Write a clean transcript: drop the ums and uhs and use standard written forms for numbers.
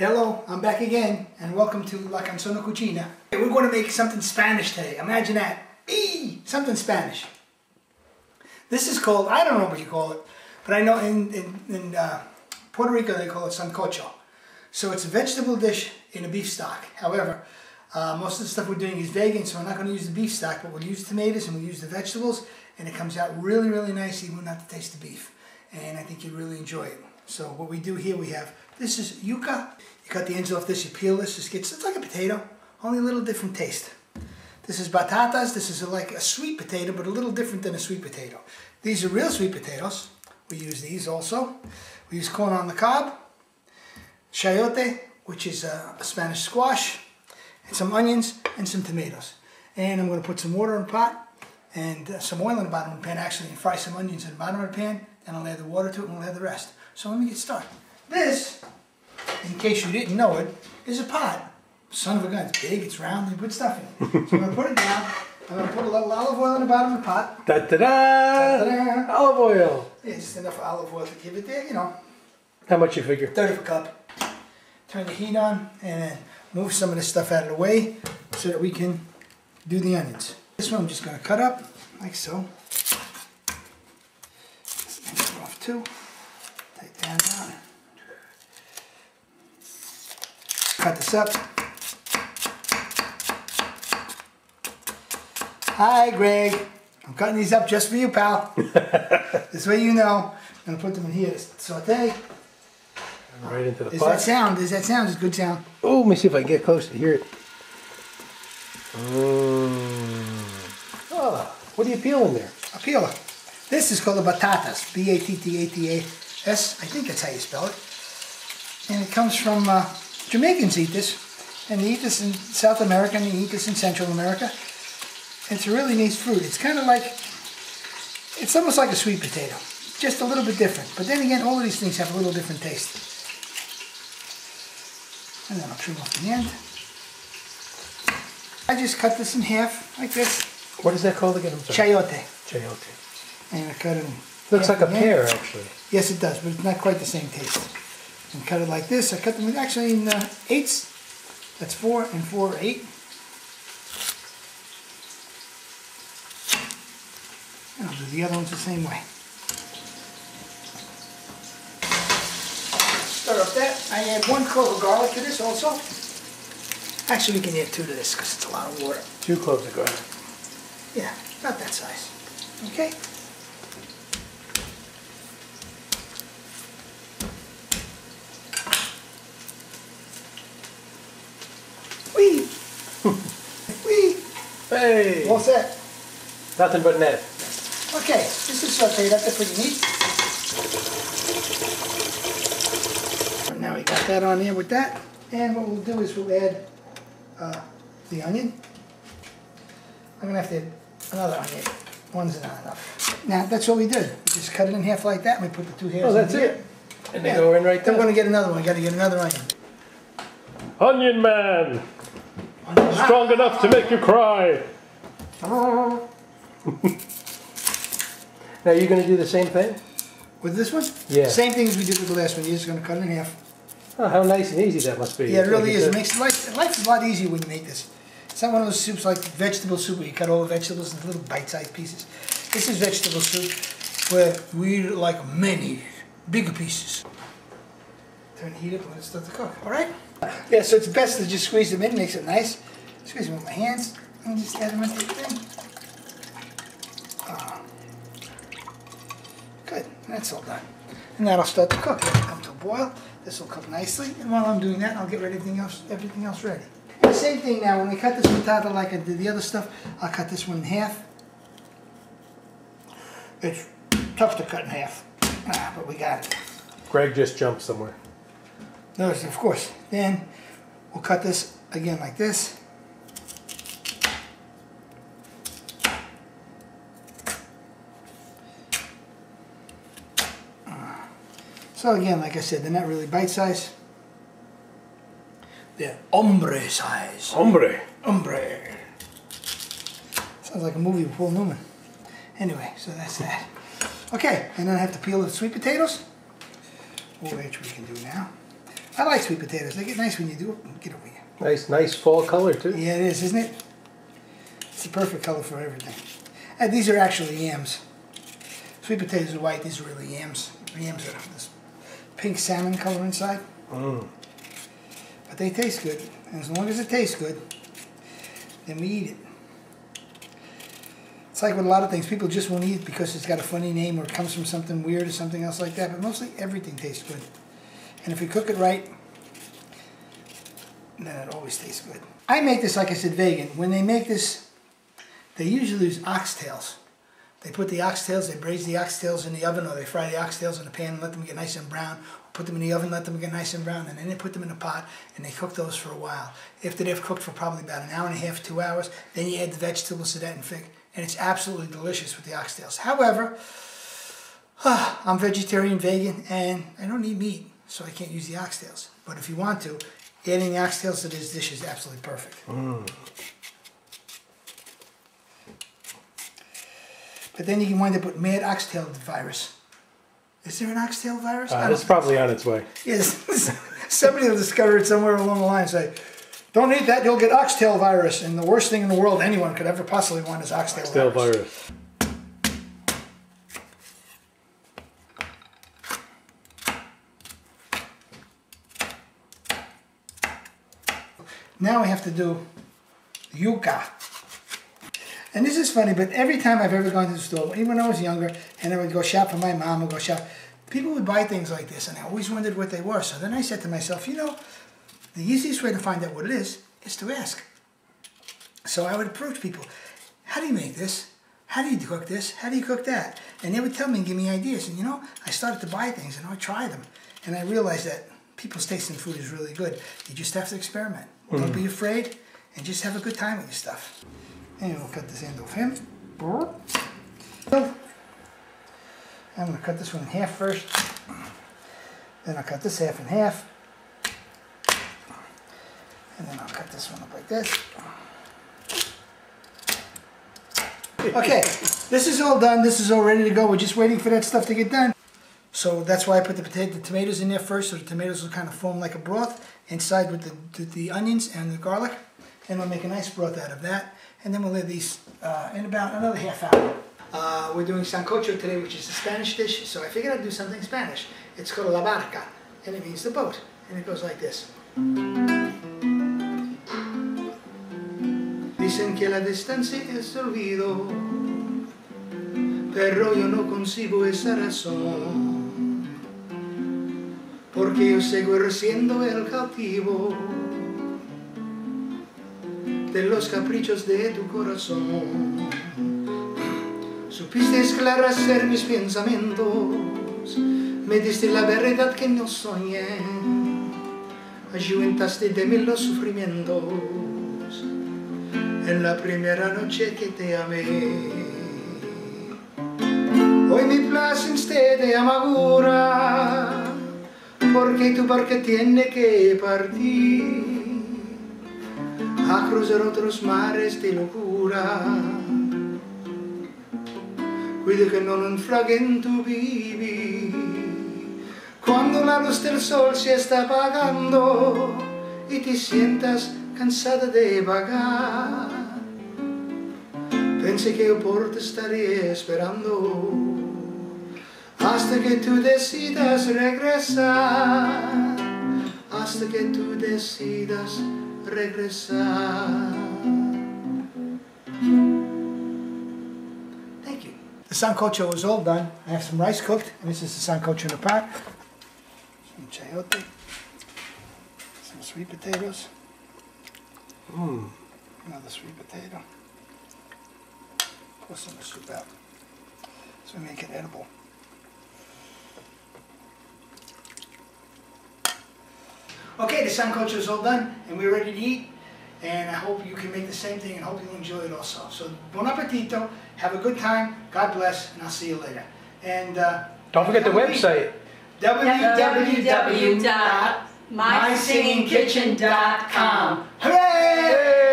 Hello, I'm back again, and welcome to La Canzone Cucina. We're going to make something Spanish today. Imagine that. Something Spanish. This is called, I don't know what you call it, but I know in Puerto Rico they call it Cocho. So it's a vegetable dish in a beef stock. However, most of the stuff we're doing is vegan, so we're not going to use the beef stock, but we'll use tomatoes and we'll use the vegetables, and it comes out really, really nice, even not to taste the beef. And I think you'll really enjoy it. So what we do here, we have, this is yuca. You cut the ends off this, you peel this, it's like a potato, only a little different taste. This is batatas. This is like a sweet potato, but a little different than a sweet potato. These are real sweet potatoes. We use these also. We use corn on the cob, chayote, which is a Spanish squash, and some onions and some tomatoes. And I'm going to put some water in the pot and some oil in the bottom of the pan, actually, and fry some onions in the bottom of the pan. Then I'll add the water to it and we'll add the rest. So let me get started. This, in case you didn't know it, is a pot. Son of a gun, it's big, it's round, and put stuff in it. So I'm going to put it down. I'm going to put a little olive oil in the bottom of the pot. Da-da-da! Da-da-da. Olive oil. Yeah, just enough olive oil to give it there, you know. How much you figure? 1/3 of a cup. Turn the heat on and then move some of this stuff out of the way so that we can do the onions. This one I'm just going to cut up, like so. This one off too. Take that down. Cut this up. Hi, Greg. I'm cutting these up just for you, pal. This way you know. I'm going to put them in here to saute. Right into the pot. There's that sound. There's that sound. It's a good sound. Oh, let me see if I can get close to hear it. Oh, what are you peeling there? A peeler. This is called a batatas. B-A-T-T-A-T-A-S. I think that's how you spell it. And it comes from, Jamaicans eat this. And they eat this in South America and they eat this in Central America. It's a really nice fruit. It's kind of like, it's almost like a sweet potato. Just a little bit different. But then again, all of these things have a little different taste. And then I'll trim off the end. I just cut this in half, like this. What is that called again? I'm sorry. Chayote. Chayote. And I cut it in Looks like a again. pear, actually. Yes, it does, but it's not quite the same taste. And cut it like this. I cut them actually in eighths. That's 4 and 4 are 8. And I'll do the other ones the same way. Start off that. I add 1 clove of garlic to this also. Actually, we can add 2 to this because it's a lot of water. 2 cloves of garlic. Yeah, about that size. Okay. Wee! Wee! Hey! All set. Nothing but net. Okay, this is sauteed up. That's pretty neat. Now we got that on there with that. And what we'll do is we'll add the onion. I'm going to have to add another onion. One's not enough. Now, that's what we did. We just cut it in half like that and we put the 2 hairs in. Oh, that's here. it. And they go in right there. Then we're going to get another one. We got to get another onion. Onion man! Strong enough to make you cry! Now, you're going to do the same thing? With this one? Yeah. Same thing as we did with the last one. You're just going to cut it in half. Oh, how nice and easy that must be. Yeah, it really is. It makes life a lot easier when you make this. It's not one of those soups like vegetable soup where you cut all the vegetables into little bite-sized pieces. This is vegetable soup where we like many bigger pieces. Turn the heat up and let it start to cook. All right? Yeah, so it's best to just squeeze them in, makes it nice. Squeeze them with my hands and just add them into the thing. Good, that's all done. And that'll start to cook. It'll come to a boil. This will cook nicely. And while I'm doing that, I'll get everything else ready. The same thing now, when we cut this patata like I did the other stuff, I'll cut this one in half. It's tough to cut in half, but we got it. Greg just jumped somewhere. Notice, of course. Then we'll cut this again like this. So again, like I said, they're not really bite size. They're hombre size. Hombre. Hombre. Sounds like a movie with Paul Newman. Anyway, so that's that. Okay, and then I have to peel the sweet potatoes, which we can do now. I like sweet potatoes. They get nice when you do it. Get over here. Nice fall color too. Yeah, it is, isn't it? It's the perfect color for everything. And these are actually yams. Sweet potatoes are white. These are really yams. Yams are this pink salmon color inside. But they taste good. And as long as it tastes good, then we eat it. It's like with a lot of things. People just won't eat it because it's got a funny name or it comes from something weird or something else like that. But mostly everything tastes good. And if you cook it right, then it always tastes good. I make this, like I said, vegan. When they make this, they usually use oxtails. They put the oxtails, they braise the oxtails in the oven, or they fry the oxtails in the pan and let them get nice and brown. Put them in the oven, let them get nice and brown, and then they put them in a pot and they cook those for a while. After they've cooked for probably about an hour and a half, 2 hours, then you add the vegetables to that and fig. And it's absolutely delicious with the oxtails. However, I'm vegetarian, vegan, and I don't eat meat, so I can't use the oxtails. But if you want to, adding the oxtails to this dish is absolutely perfect. But then you can wind up with mad oxtail virus. Is there an oxtail virus? It's probably on its way. Yes. Somebody will discover it somewhere along the line and say, don't eat that, you'll get oxtail virus. And the worst thing in the world anyone could ever possibly want is oxtail virus. Now we have to do yuca. And this is funny, but every time I've ever gone to the store, even when I was younger, and I would go shop for my mom, or go shop, people would buy things like this, and I always wondered what they were. So then I said to myself, you know, the easiest way to find out what it is to ask. So I would approach people, how do you make this? How do you cook this? How do you cook that? And they would tell me and give me ideas. And you know, I started to buy things, and I would try them. And I realized that people's taste in food is really good. You just have to experiment. Don't be afraid, and just have a good time with your stuff. And we'll cut this end off him. I'm going to cut this one in half first. Then I'll cut this half in half. And then I'll cut this one up like this. Okay, this is all done. This is all ready to go. We're just waiting for that stuff to get done. So that's why I put the tomatoes in there first, so the tomatoes will kind of form like a broth inside with the onions and the garlic. And we'll make a nice broth out of that. And then we'll leave these in about another half hour. We're doing sancocho today, which is a Spanish dish, so I figured I'd do something Spanish. It's called la barca, and it means the boat. And it goes like this. Dicen que la distancia es olvido, pero yo no concibo esa razón, porque yo sigo siendo el cautivo de los caprichos de tu corazón. Supiste esclarecer mis pensamientos, me diste la verdad que no soñé, ayuntaste de mí los sufrimientos en la primera noche que te amé. Hoy mi plaza esté de amargura, porque tu barca tiene que partir a cruzar otros mares de locura. Cuida que no naufraguen tu vivir. Cuando la luz del sol se está apagando y te sientas cansada de vagar, pensé que yo por te estaría esperando hasta que tú decidas regresar, hasta que tú decidas regresar. Thank you. The sancocho is all done. I have some rice cooked, and this is the sancocho in a pot. Some chayote, some sweet potatoes. Another sweet potato. Pour some of the soup out so we make it edible. Okay, the sancocho is all done and we're ready to eat, and I hope you can make the same thing and hope you'll enjoy it also. So bon appetito, have a good time, God bless, and I'll see you later. And don't forget the website. www.mysingingkitchen.com. Hooray!